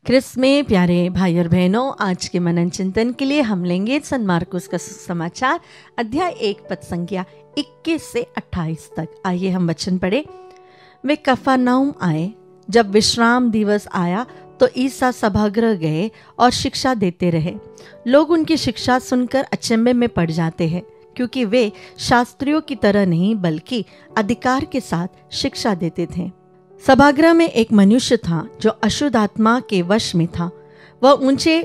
Chris में प्यारे भाई और बहनों, आज के मनन चिंतन के लिए हम लेंगे संत मार्कुस का समाचार अध्याय 1 पद संख्या 21 से 28 तक। आइए हम वचन पढ़े। वे कफरनहूम आए। जब विश्राम दिवस आया तो ईसा सभागृह गए और शिक्षा देते रहे। लोग उनकी शिक्षा सुनकर अचंभे में पड़ जाते हैं, क्योंकि वे शास्त्रियों की तरह नहीं बल्कि अधिकार के साथ शिक्षा देते थे। सभागृह में एक मनुष्य था जो अशुद्ध आत्मा के वश में था। वह ऊंचे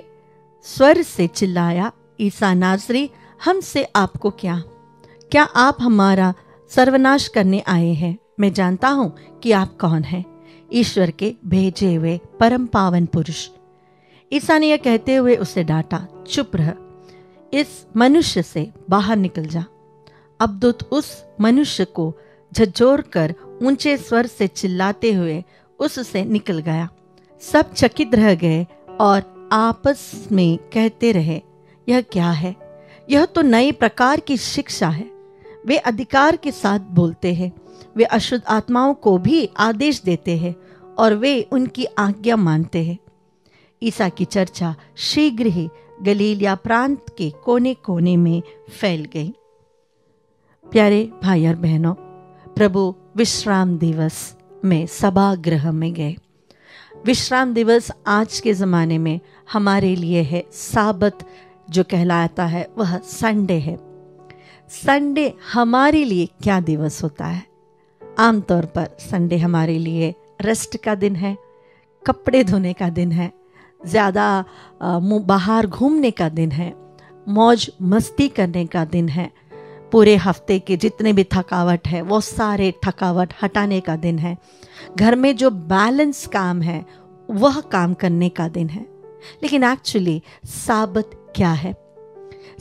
स्वर से चिल्लाया, ईसा नाज़री, हमसे आपको क्या आप हमारा सर्वनाश करने आए हैं? मैं जानता हूं कि आप कौन हैं, ईश्वर के भेजे हुए परम पावन पुरुष। ईसा ने यह कहते हुए उसे डांटा, चुप रह, इस मनुष्य से बाहर निकल जा। अब दूत उस मनुष्य को झकझोर कर ऊंचे स्वर से चिल्लाते हुए उससे निकल गया। सब चकित रह गए और आपस में कहते रहे, यह क्या है? यह तो नए प्रकार की शिक्षा है। वे अधिकार के साथ बोलते हैं, वे अशुद्ध आत्माओं को भी आदेश देते हैं और वे उनकी आज्ञा मानते हैं। ईसा की चर्चा शीघ्र ही गलीलिया प्रांत के कोने कोने में फैल गई। प्यारे भाई और बहनों, प्रभु विश्राम दिवस में सभागृह में गए। विश्राम दिवस आज के ज़माने में हमारे लिए है साबत, जो कहलाता है वह संडे है। संडे हमारे लिए क्या दिवस होता है? आमतौर पर संडे हमारे लिए रेस्ट का दिन है, कपड़े धोने का दिन है, ज़्यादा बाहर घूमने का दिन है, मौज मस्ती करने का दिन है। पूरे हफ्ते के जितने भी थकावट है वो सारे थकावट हटाने का दिन है। घर में जो बैलेंस काम है वह काम करने का दिन है। लेकिन एक्चुअली साबत क्या है?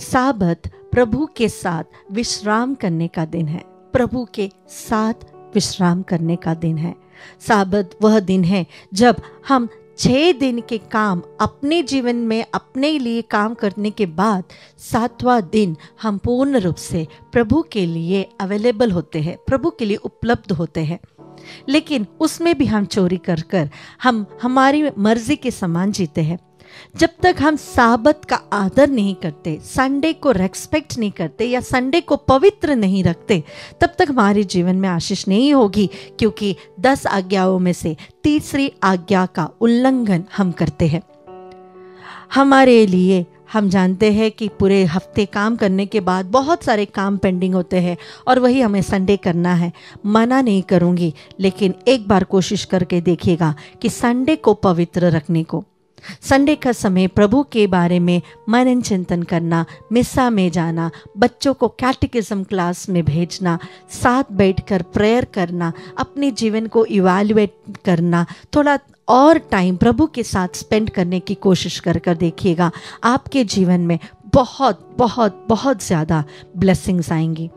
साबत प्रभु के साथ विश्राम करने का दिन है। प्रभु के साथ विश्राम करने का दिन है। साबत वह दिन है जब हम 6 दिन के काम अपने जीवन में अपने लिए काम करने के बाद 7वां दिन हम पूर्ण रूप से प्रभु के लिए अवेलेबल होते हैं, प्रभु के लिए उपलब्ध होते हैं। लेकिन उसमें भी हम चोरी कर हम हमारी मर्जी के समान जीते हैं। जब तक हम साबत का आदर नहीं करते, संडे को रेस्पेक्ट नहीं करते या संडे को पवित्र नहीं रखते, तब तक हमारे जीवन में आशीष नहीं होगी, क्योंकि 10 आज्ञाओं में से तीसरी आज्ञा का उल्लंघन हम करते हैं। हमारे लिए हम जानते हैं कि पूरे हफ्ते काम करने के बाद बहुत सारे काम पेंडिंग होते हैं और वही हमें संडे करना है। मना नहीं करूंगी, लेकिन एक बार कोशिश करके देखिएगा कि संडे को पवित्र रखने को, संडे का समय प्रभु के बारे में मनन चिंतन करना, मिसा में जाना, बच्चों को कैटेकिज्म क्लास में भेजना, साथ बैठकर प्रेयर करना, अपने जीवन को इवैल्यूएट करना, थोड़ा और टाइम प्रभु के साथ स्पेंड करने की कोशिश कर देखिएगा। आपके जीवन में बहुत बहुत बहुत ज़्यादा ब्लेसिंग्स आएंगी।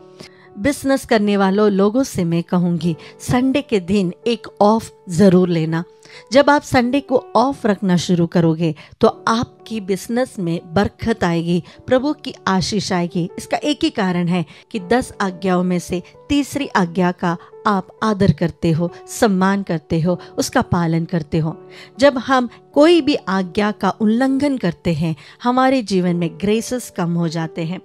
बिजनेस करने वालों लोगों से मैं कहूँगी, संडे के दिन एक ऑफ ज़रूर लेना। जब आप संडे को ऑफ रखना शुरू करोगे तो आपकी बिजनेस में बरकत आएगी, प्रभु की आशीष आएगी। इसका एक ही कारण है कि 10 आज्ञाओं में से तीसरी आज्ञा का आप आदर करते हो, सम्मान करते हो, उसका पालन करते हो। जब हम कोई भी आज्ञा का उल्लंघन करते हैं, हमारे जीवन में ग्रेसेस कम हो जाते हैं,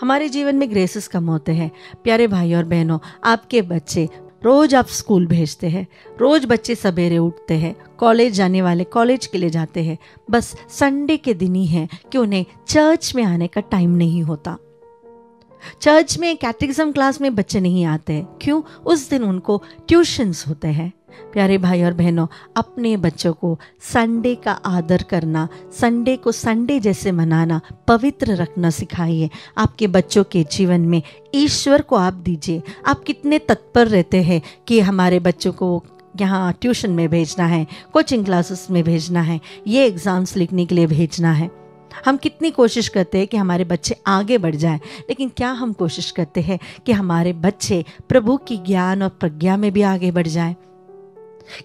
हमारे जीवन में ग्रेसेस कम होते हैं। प्यारे भाई और बहनों, आपके बच्चे रोज आप स्कूल भेजते हैं, रोज बच्चे सवेरे उठते हैं, कॉलेज जाने वाले कॉलेज के लिए जाते हैं, बस संडे के दिन ही है कि उन्हें चर्च में आने का टाइम नहीं होता। चर्च में कैटेकिज्म क्लास में बच्चे नहीं आते। क्यों? उस दिन उनको ट्यूशन्स होते हैं। प्यारे भाई और बहनों, अपने बच्चों को संडे का आदर करना, संडे को संडे जैसे मनाना, पवित्र रखना सिखाइए। आपके बच्चों के जीवन में ईश्वर को आप दीजिए। आप कितने तत्पर रहते हैं कि हमारे बच्चों को यहाँ ट्यूशन में भेजना है, कोचिंग क्लासेस में भेजना है, ये एग्ज़ाम्स लिखने के लिए भेजना है। हम कितनी कोशिश करते हैं कि हमारे बच्चे आगे बढ़ जाएं, लेकिन क्या हम कोशिश करते हैं कि हमारे बच्चे प्रभु की ज्ञान और प्रज्ञा में भी आगे बढ़ जाएं?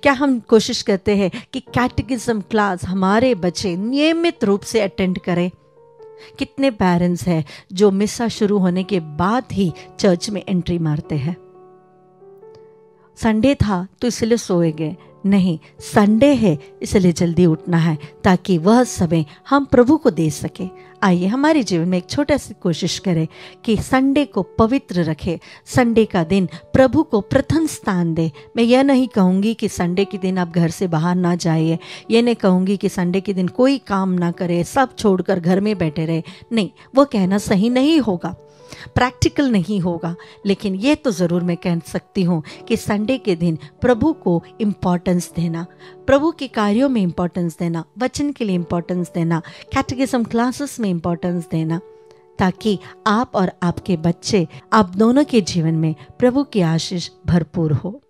क्या हम कोशिश करते हैं कि कैटेकिज्म क्लास हमारे बच्चे नियमित रूप से अटेंड करें? कितने पेरेंट्स हैं जो मिसा शुरू होने के बाद ही चर्च में एंट्री मारते हैं? संडे था तो इसलिए सोए गए, नहीं, संडे है इसलिए जल्दी उठना है ताकि वह समय हम प्रभु को दे सके। आइए हमारे जीवन में एक छोटा सी कोशिश करें कि संडे को पवित्र रखें, संडे का दिन प्रभु को प्रथम स्थान दे। मैं यह नहीं कहूँगी कि संडे के दिन आप घर से बाहर ना जाइए, यह नहीं कहूँगी कि संडे के दिन कोई काम ना करे, सब छोड़कर घर में बैठे रहे। नहीं, वो कहना सही नहीं होगा, प्रैक्टिकल नहीं होगा। लेकिन ये तो ज़रूर मैं कह सकती हूँ कि संडे के दिन प्रभु को इम्पोर्टेंस देना, प्रभु के कार्यों में इम्पोर्टेंस देना, वचन के लिए इम्पोर्टेंस देना, कैटेकिज्म क्लासेस में इम्पोर्टेंस देना, ताकि आप और आपके बच्चे, आप दोनों के जीवन में प्रभु की आशीष भरपूर हो।